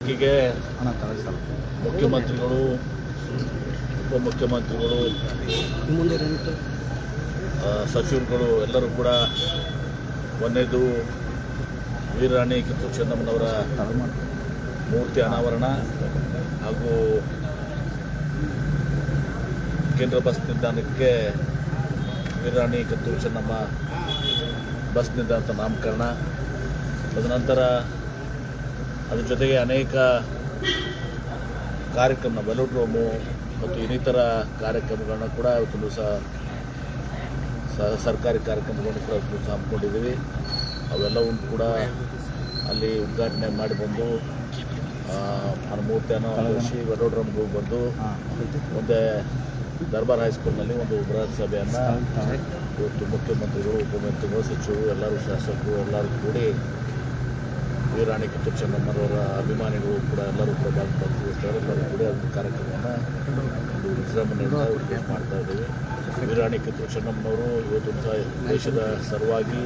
ಹೀಗೆ ಮುಖ್ಯಮಂತ್ರಿಗಳು ಉಪಮುಖ್ಯಮಂತ್ರಿಗಳು ಸಚಿವರುಗಳು ಎಲ್ಲರೂ ಕೂಡ ಒಂದೇದು ವೀರರಾಣಿ ಕಿತ್ತೂರು ಚೆನ್ನಮ್ಮನವರ ಮೂರ್ತಿ ಅನಾವರಣ ಹಾಗೂ ಕೇಂದ್ರ ಬಸ್ ನಿಲ್ದಾಣಕ್ಕೆ ವೀರರಾಣಿ ಕಿತ್ತೂರು ಚೆನ್ನಮ್ಮ ಬಸ್ ನಿಲ್ದಾಣ ನಾಮಕರಣ, ತದನಂತರ ಅದ್ರ ಜೊತೆಗೆ ಅನೇಕ ಕಾರ್ಯಕ್ರಮ ವೆಲೋಡ್ರೋಮು ಮತ್ತು ಇನ್ನಿತರ ಕಾರ್ಯಕ್ರಮಗಳನ್ನ ಕೂಡ ಇವತ್ತು ದಿವಸ ಸರ್ಕಾರಿ ಕಾರ್ಯಕ್ರಮಗಳನ್ನು ಕೂಡ ದಿವಸ ಹಮ್ಮಿಕೊಂಡಿದ್ದೀವಿ. ಅವೆಲ್ಲವನ್ನು ಕೂಡ ಅಲ್ಲಿ ಉದ್ಘಾಟನೆ ಮಾಡಿ ಬಂದು ಮೂರ್ತಿಯನ್ನು ಅಳವಡಿಸಿ ವೆಲೋಡ್ರೋಮ್ಗೆ ಹೋಗಿ ಬಂದು ಮುಂದೆ ದರ್ಬಾರ್ ಹೈಸ್ಕೂಲ್ನಲ್ಲಿ ಒಂದು ಬೃಹತ್ ಸಭೆಯನ್ನು ಇವತ್ತು ಮುಖ್ಯಮಂತ್ರಿಗಳು, ಉಪಮುಖ್ಯಮಂತ್ರಿಗಳು, ಸಚಿವರು, ಎಲ್ಲರೂ ಶಾಸಕರು ಎಲ್ಲರೂ ಕೂಡಿ ವೀರರಾಣಿ ಕಿತ್ತೂರು ಚೆನ್ನಮ್ಮನವರ ಅಭಿಮಾನಿಗಳು ಕೂಡ ಎಲ್ಲರೂ ಕೂಡ ಭಾಗವಹಿಸ್ತಾರೆ. ಎಲ್ಲರೂ ಕೂಡ ಒಂದು ಕಾರ್ಯಕ್ರಮವನ್ನು ಒಂದು ವಿಜೃಂಭಣೆಯಿಂದ ಮಾಡ್ತಾ ಇದ್ದೀವಿ. ವೀರರಾಣಿ ಕಿತ್ತೂರು ಚೆನ್ನಮ್ಮನವರು ಇವತ್ತು ದೇಶದ ಸಲುವಾಗಿ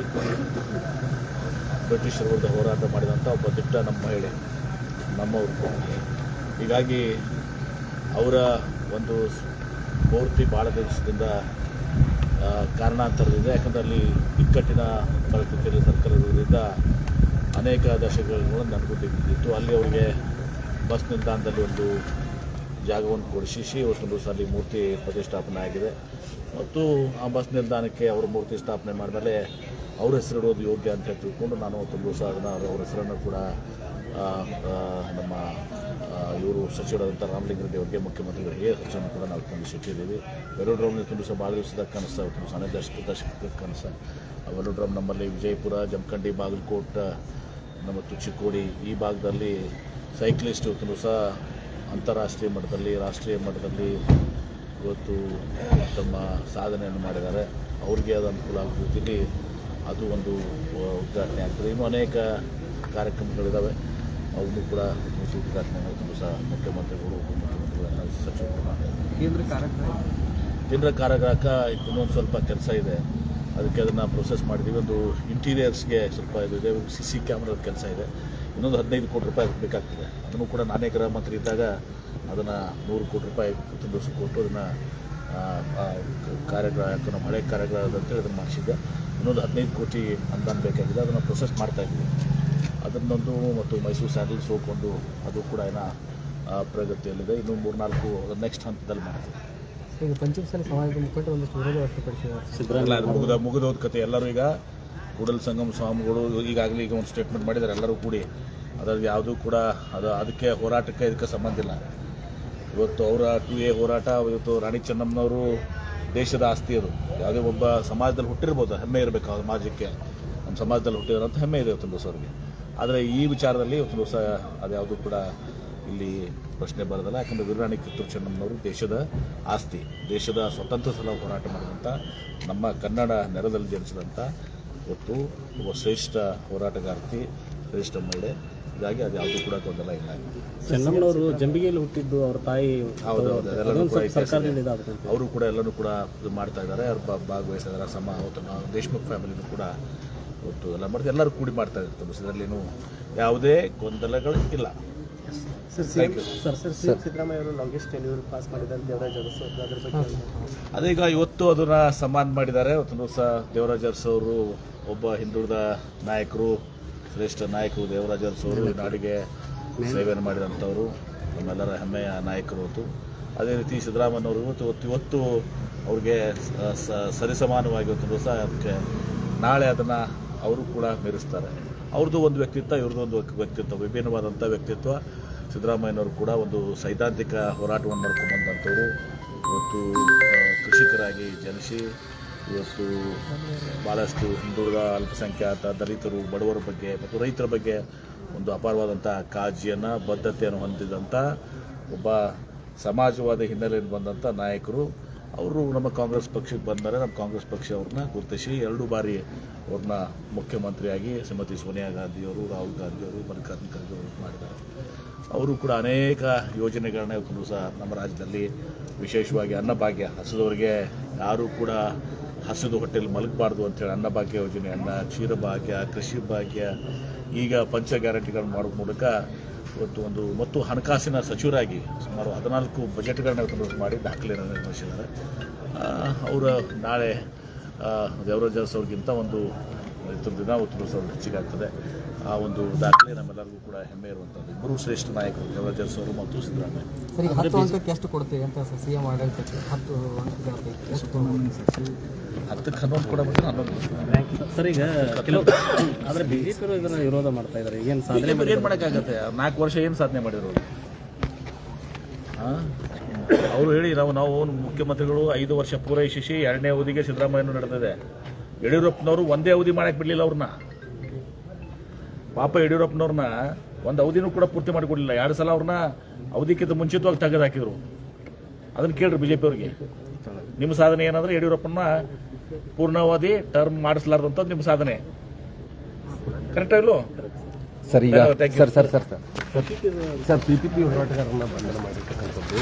ಬ್ರಿಟಿಷರ ವಿರುದ್ಧ ಹೋರಾಟ ಮಾಡಿದಂಥ ಒಬ್ಬ ದಿಟ್ಟ ನಮ್ಮ ಮಹಿಳೆ, ನಮ್ಮವರು. ಹೀಗಾಗಿ ಅವರ ಒಂದು ಮೂರ್ತಿ ಭಾಳ ದಿವಸದಿಂದ ಕಾರಣಾಂತರದಿಂದ, ಯಾಕಂದರೆ ಅಲ್ಲಿ ಇಕ್ಕಟ್ಟಿನ ಪರಿಸ್ಥಿತಿಯಲ್ಲಿ ಸರ್ಕಾರದಿಂದ ಅನೇಕ ದಶಕಗಳು ನನಗೂ ತೆಗೆದಿತ್ತು. ಅಲ್ಲಿ ಅವರಿಗೆ ಬಸ್ ನಿಲ್ದಾಣದಲ್ಲಿ ಒಂದು ಜಾಗವನ್ನು ಕೊಡಿಸಿ ಇವತ್ತು ದಿವಸ ಅಲ್ಲಿ ಮೂರ್ತಿ ಪ್ರತಿಷ್ಠಾಪನೆ ಆಗಿದೆ. ಮತ್ತು ಆ ಬಸ್ ನಿಲ್ದಾಣಕ್ಕೆ ಅವರ ಮೂರ್ತಿ ಸ್ಥಾಪನೆ ಮಾಡಿದ್ಮೇಲೆ ಅವ್ರ ಹೆಸರಿಡೋದು ಯೋಗ್ಯ ಅಂತ ತಿಳ್ಕೊಂಡು ನಾನು ಒಂದು ದಿವಸ ಅದನ್ನು ಅವ್ರ ಹೆಸರನ್ನು ಕೂಡ ನಮ್ಮ ಇವರು ಸಚಿವರಾದಂಥ ರಾಮಲಿಂಗಾರೆಡ್ಡಿ ಅವರಿಗೆ, ಮುಖ್ಯಮಂತ್ರಿಗಳಿಗೆ ಹೆಸರನ್ನು ಕೂಡ ನಾವು ತಂದಿಟ್ಟಿದ್ದೀವಿ. ವೆಲೋಡ್ರೋಮ್ ಒಂದು ದಿವಸ ಭಾಳ ದಿವಸದ ಕನಸು, ಅವತ್ತು ದಿವಸ ದಶಕದ ಕನಸು. ವೆಲೋಡ್ರೋಮ್ ನಮ್ಮಲ್ಲಿ ವಿಜಯಪುರ, ಜಮಖಂಡಿ, ಬಾಗಲಕೋಟೆ ಮತ್ತು ಚಿಕ್ಕೋಡಿ ಈ ಭಾಗದಲ್ಲಿ ಸೈಕ್ಲಿಸ್ಟ್ ಇವತ್ತು ದಿವಸ ಅಂತಾರಾಷ್ಟ್ರೀಯ ಮಟ್ಟದಲ್ಲಿ, ರಾಷ್ಟ್ರೀಯ ಮಟ್ಟದಲ್ಲಿ ಇವತ್ತು ತಮ್ಮ ಸಾಧನೆಯನ್ನು ಮಾಡಿದ್ದಾರೆ. ಅವ್ರಿಗೆ ಅದು ಅನುಕೂಲ ಆಗೋ ರೀತಿಯಲ್ಲಿ ಅದು ಒಂದು ಉದ್ಘಾಟನೆ ಆಗ್ತದೆ. ಇನ್ನೂ ಅನೇಕ ಕಾರ್ಯಕ್ರಮಗಳಿದ್ದಾವೆ, ಅವನ್ನು ಕೂಡ ಉದ್ಘಾಟನೆ ಇವತ್ತು ದಿವಸ ಮುಖ್ಯಮಂತ್ರಿಗಳು, ಉಪಮುಖ್ಯಮಂತ್ರಿಗಳೆಲ್ಲ ಸಚಿವರು ಮಾಡ್ತಾರೆ. ಕೇಂದ್ರ ಕಾರಾಗೃಹಕ್ಕೆ ಇನ್ನೊಂದು ಸ್ವಲ್ಪ ಕೆಲಸ ಇದೆ, ಅದಕ್ಕೆ ಅದನ್ನು ಪ್ರೊಸೆಸ್ ಮಾಡಿದ್ದೀವಿ. ಒಂದು ಇಂಟೀರಿಯರ್ಸ್ಗೆ ಸ್ವಲ್ಪ ಇದು ಇದೆ, CC ಕ್ಯಾಮ್ರಾದ ಕೆಲಸ ಇದೆ. ಇನ್ನೊಂದು 15 ಕೋಟಿ ರೂಪಾಯಿ ಬೇಕಾಗ್ತದೆ. ಅದನ್ನು ಕೂಡ ನಾನೇ ಗೃಹ ಮಂತ್ರಿ ಇದ್ದಾಗ ಅದನ್ನು 100 ಕೋಟಿ ರೂಪಾಯಿ ದಿವಸ ಕೊಟ್ಟು ಅದನ್ನು ಕಾರಾಗೃಹ, ನಮ್ಮ ಹಳೆ ಕಾರಾಗೃಹ ಅಂತೇಳಿ ಅದನ್ನು ಮಾಡಿಸಿದ್ದೆ. ಇನ್ನೊಂದು 15 ಕೋಟಿ ಅನುದಾನ ಬೇಕಾಗಿದೆ, ಅದನ್ನು ಪ್ರೊಸೆಸ್ ಮಾಡ್ತಾಯಿದ್ದೀವಿ. ಅದನ್ನೊಂದು ಮತ್ತು ಮೈಸೂರು ಸ್ಯಾಂಡಲ್ಸ್ ಹೋಗ್ಕೊಂಡು ಅದು ಕೂಡ ಏನೋ ಪ್ರಗತಿಯಲ್ಲಿದೆ. ಇನ್ನೂ 3-4 ನೆಕ್ಸ್ಟ್ ಹಂತದಲ್ಲಿ ಮಾಡ್ತೀವಿ. ಈಗ ಪಂಚಮಸಾಲಿ ಸಮಾಜದ ಮುಖಂಡರು ಒಂದಷ್ಟು ವಿರೋಧ ವ್ಯಕ್ತಪಡಿಸಿದ್ದಾರೆ. ಮುಗಿದೋದ ಕತೆ. ಎಲ್ಲರೂ ಈಗ ಕೂಡಲ ಸಂಗಮ ಸ್ವಾಮಿಗಳು ಈಗಾಗಲೇ ಈಗ ಒಂದು ಸ್ಟೇಟ್ಮೆಂಟ್ ಮಾಡಿದ್ದಾರೆ. ಎಲ್ಲರೂ ಕೂಡಿ ಅದರಲ್ಲಿ ಯಾವುದೂ ಕೂಡ ಅದಕ್ಕೆ ಹೋರಾಟಕ್ಕೆ ಇದಕ್ಕೆ ಸಂಬಂಧ ಇಲ್ಲ. ಇವತ್ತು ಅವರ 2A ಹೋರಾಟ, ಇವತ್ತು ರಾಣಿ ಚೆನ್ನಮ್ಮನವರು ದೇಶದ ಆಸ್ತಿ. ಅದು ಯಾವುದೇ ಒಬ್ಬ ಸಮಾಜದಲ್ಲಿ ಹುಟ್ಟಿರ್ಬೋದು, ಹೆಮ್ಮೆ ಇರಬೇಕು ಆ ಸಮಾಜಕ್ಕೆ. ನಮ್ಮ ಸಮಾಜದಲ್ಲಿ ಹುಟ್ಟಿರೋಂಥ ಹೆಮ್ಮೆ ಇದೆ ಇವತ್ತು ದಿವಸ ಅವ್ರಿಗೆ. ಆದರೆ ಈ ವಿಚಾರದಲ್ಲಿ ಇವತ್ತು ದಿವಸ ಅದ್ಯಾವುದೂ ಕೂಡ ಇಲ್ಲಿ ಪ್ರಶ್ನೆ ಬರೋದಿಲ್ಲ. ಯಾಕಂದರೆ ವೀರರಾಣಿ ಕಿತ್ತೂರು ಚೆನ್ನಮ್ಮನವರು ದೇಶದ ಆಸ್ತಿ, ದೇಶದ ಸ್ವತಂತ್ರ ಸಲ ಹೋರಾಟ ಮಾಡಿದಂಥ, ನಮ್ಮ ಕನ್ನಡ ನೆಲದಲ್ಲಿ ಜನಿಸಿದಂಥ ಇವತ್ತು ಒಬ್ಬ ಶ್ರೇಷ್ಠ ಹೋರಾಟಗಾರ್ತಿ, ಶ್ರೇಷ್ಠ ಮಹಿಳೆ. ಹೀಗಾಗಿ ಅದು ಯಾವುದೂ ಕೂಡ ಗೊಂದಲ ಇಲ್ಲ. ಚೆನ್ನಮ್ಮನವರು ಜಂಬಿಗೆಯಲ್ಲಿ ಹುಟ್ಟಿದ್ದು ಅವ್ರ ತಾಯಿ. ಹೌದೌದು, ಎಲ್ಲರೂ ಕೂಡ ಅವರು ಕೂಡ ಎಲ್ಲರೂ ಕೂಡ ಇದು ಮಾಡ್ತಾ ಇದ್ದಾರೆ, ಅವ್ರು ಭಾಗವಹಿಸಿದ್ದಾರೆ. ಅವತ್ತು ನಾವು ದೇಶಮುಖ್ ಫ್ಯಾಮಿಲಿನೂ ಕೂಡ ಇವತ್ತು ಎಲ್ಲ ಮಾಡಿದ್ರೆ ಎಲ್ಲರೂ ಕೂಡಿ ಮಾಡ್ತಾ ಇರ್ತಾರೆ. ಇದರಲ್ಲೇನು ಯಾವುದೇ ಗೊಂದಲಗಳು ಇಲ್ಲ. ಸಿದ್ದರಾಮಯ್ಯ ಅವರು ಲಾಂಗೆಸ್ಟ್ ಟೆನ್ಯೂರ್ ಪಾಸ್ ಮಾಡಿದ್ದಾರೆ ದೇವರಾಜ್ ಅರಸು, ಅದ್ರ ಬಗ್ಗೆ ಅದೀಗ ಇವತ್ತು ಅದನ್ನು ಸನ್ಮಾನ ಮಾಡಿದ್ದಾರೆ. ಇವತ್ತು ದಿವಸ ದೇವರಾಜ್ ಅರಸು ಅವರು ಒಬ್ಬ ಹಿಂದುಳಿದ ನಾಯಕರು, ಶ್ರೇಷ್ಠ ನಾಯಕರು. ದೇವರಾಜ್ ಅರಸು ಅವರು ಈ ನಾಡಿಗೆ ಸೇವೆಯನ್ನು ಮಾಡಿದಂಥವರು, ನಮ್ಮೆಲ್ಲರ ಹೆಮ್ಮೆಯ ನಾಯಕರು. ಹೊತ್ತು ಅದೇ ರೀತಿ ಸಿದ್ದರಾಮಯ್ಯವರು ಇವತ್ತು ಅವ್ರಿಗೆ ಸರಿಸಮಾನವಾಗಿ ಇವತ್ತು ದಿವಸ ಅದಕ್ಕೆ ನಾಳೆ ಅದನ್ನು ಅವರು ಕೂಡ ಮೀರಿಸ್ತಾರೆ. ಅವ್ರದ್ದು ಒಂದು ವ್ಯಕ್ತಿತ್ವ, ಇವ್ರದ್ದು ಒಂದು ವ್ಯಕ್ತಿತ್ವ, ವಿಭಿನ್ನವಾದಂಥ ವ್ಯಕ್ತಿತ್ವ. ಸಿದ್ದರಾಮಯ್ಯನವರು ಕೂಡ ಒಂದು ಸೈದ್ಧಾಂತಿಕ ಹೋರಾಟವನ್ನು ಮಾಡ್ಕೊಂಡ್ಬಂದಂಥವ್ರು. ಇವತ್ತು ಕೃಷಿಕರಾಗಿ ಜನಿಸಿ ಇವತ್ತು ಭಾಳಷ್ಟು ಹಿಂದುಳಿದ, ಅಲ್ಪಸಂಖ್ಯಾತ, ದಲಿತರು, ಬಡವರ ಬಗ್ಗೆ ಮತ್ತು ರೈತರ ಬಗ್ಗೆ ಒಂದು ಅಪಾರವಾದಂಥ ಕಾಳಜಿಯನ್ನು, ಬದ್ಧತೆಯನ್ನು ಹೊಂದಿದಂಥ ಒಬ್ಬ ಸಮಾಜವಾದ ಹಿನ್ನೆಲೆಯಿಂದ ಬಂದಂಥ ನಾಯಕರು. ಅವರು ನಮ್ಮ ಕಾಂಗ್ರೆಸ್ ಪಕ್ಷಕ್ಕೆ ಬಂದರೆ ನಮ್ಮ ಕಾಂಗ್ರೆಸ್ ಪಕ್ಷ ಅವ್ರನ್ನ ಗುರುತಿಸಿ 2 ಬಾರಿ ಅವ್ರನ್ನ ಮುಖ್ಯಮಂತ್ರಿಯಾಗಿ ಶ್ರೀಮತಿ ಸೋನಿಯಾ ಗಾಂಧಿಯವರು, ರಾಹುಲ್ ಗಾಂಧಿಯವರು, ಮಲ್ಲಿಕಾರ್ಜುನ ಖರ್ಗೆ ಅವರು ಮಾಡಿದ್ದಾರೆ. ಅವರು ಕೂಡ ಅನೇಕ ಯೋಜನೆಗಳನ್ನ ಇವತ್ತು ಸಹ ನಮ್ಮ ರಾಜ್ಯದಲ್ಲಿ, ವಿಶೇಷವಾಗಿ ಅನ್ನಭಾಗ್ಯ, ಹಸಿದವರಿಗೆ ಯಾರೂ ಕೂಡ ಹಸಿದು ಹೊಟ್ಟೆಲಿ ಮಲಗಬಾರ್ದು ಅಂತೇಳಿ ಅನ್ನಭಾಗ್ಯ ಯೋಜನೆ, ಕ್ಷೀರಭಾಗ್ಯ, ಕೃಷಿ ಭಾಗ್ಯ, ಈಗ ಪಂಚ ಗ್ಯಾರಂಟಿಗಳನ್ನು ಮಾಡೋ ಮೂಲಕ ಇವತ್ತು ಮತ್ತು ಹಣಕಾಸಿನ ಸಚಿವರಾಗಿ ಸುಮಾರು 14 ಬಜೆಟ್ಗಳನ್ನ ಇವತ್ತು ಮಾಡಿ ದಾಖಲೆಯನ್ನು ನಿರ್ವಹಿಸಿದ್ದಾರೆ. ಅವರು ನಾಳೆ ದೇವರಾಜ್ ಅರಸು ಅವ್ರಿಗಿಂತ ಒಂದು ದಿನ ಉತ್ತರಿಸೋ ಹೆಚ್ಚಿಗೆ ಆಗ್ತದೆ. ಆ ಒಂದು ದಾಖಲೆ ನಮ್ಮೆಲ್ಲರಿಗೂ ಕೂಡ ಹೆಮ್ಮೆ ಇರುವಂಥದ್ದು. ಇಬ್ಬರು ಶ್ರೇಷ್ಠ ನಾಯಕರು ದೇವರಾಜ್ ಅರಸು ಅವರು ಮತ್ತು ಸಿದ್ದರಾಮಯ್ಯ. ಸರಿ, 10 ಅಂಕಕ್ಕೆ ಎಷ್ಟು ಕೊಡ್ತೀವಿ ಅಂತ ಸಿಎಂ ಆಡಳಿತಕ್ಕೆ 10 ಅಂಕಗಳ ಪೈಕಿ ಎಷ್ಟು? 10ಕ್ಕೆ 11 ಕೊಡಬೇಕು. 11 ಸರ್, ಈಗ ಕೆಲವು ಆದರೆ ಬಿಜೆಪಿಯವರು ಇದನ್ನು ವಿರೋಧ ಮಾಡ್ತಾ ಇದ್ದಾರೆ. ಏನು ಸಾಧನೆ ಏನು ಮಾಡೋಕ್ಕಾಗತ್ತೆ? 4 ವರ್ಷ ಏನು ಸಾಧನೆ ಮಾಡಿರೋರು? ಅವರು ಹೇಳಿ ನಾವು ಮುಖ್ಯಮಂತ್ರಿಗಳು 5 ವರ್ಷ ಪೂರೈಸಿ 2ನೇ ಅವಧಿಗೆ ಸಿದ್ದರಾಮಯ್ಯನೂ ನಡೆದಿದೆ. ಯಡಿಯೂರಪ್ಪನವರು ಒಂದೇ ಅವಧಿ ಮಾಡಕ್ಕೆ ಬಿಡಲಿಲ್ಲ ಅವ್ರನ್ನ. ಪಾಪ ಯಡಿಯೂರಪ್ಪನವ್ರನ್ನ ಒಂದು ಅವಧಿನೂ ಕೂಡ ಪೂರ್ತಿ ಮಾಡಿಕೊಡಲಿಲ್ಲ. 2 ಸಲ ಅವ್ರನ್ನ ಅವಧಿಕ್ಕಿಂತ ಮುಂಚಿತವಾಗಿ ತೆಗೆದು ಹಾಕಿದ್ರು. ಅದನ್ನು ಕೇಳ್ರಿ ಬಿಜೆಪಿ ಅವ್ರಿಗೆ. ನಿಮ್ಮ ಸಾಧನೆ ಏನಂದ್ರೆ ಯಡಿಯೂರಪ್ಪನ ಪೂರ್ಣಾವಧಿ ಟರ್ಮ್ ಮಾಡಿಸ್ಲಾರ್ದಂಥದ್ದು ನಿಮ್ಮ ಸಾಧನೆ. ಕರೆಕ್ಟ್ ಆಗಿಲ್ಲ ಸರ್? ಈಗ ಸರ್ PPP ಹೋರಾಟಗಾರರನ್ನ ಬಂಧನ ಮಾಡಿರ್ತಕ್ಕಂಥದ್ದು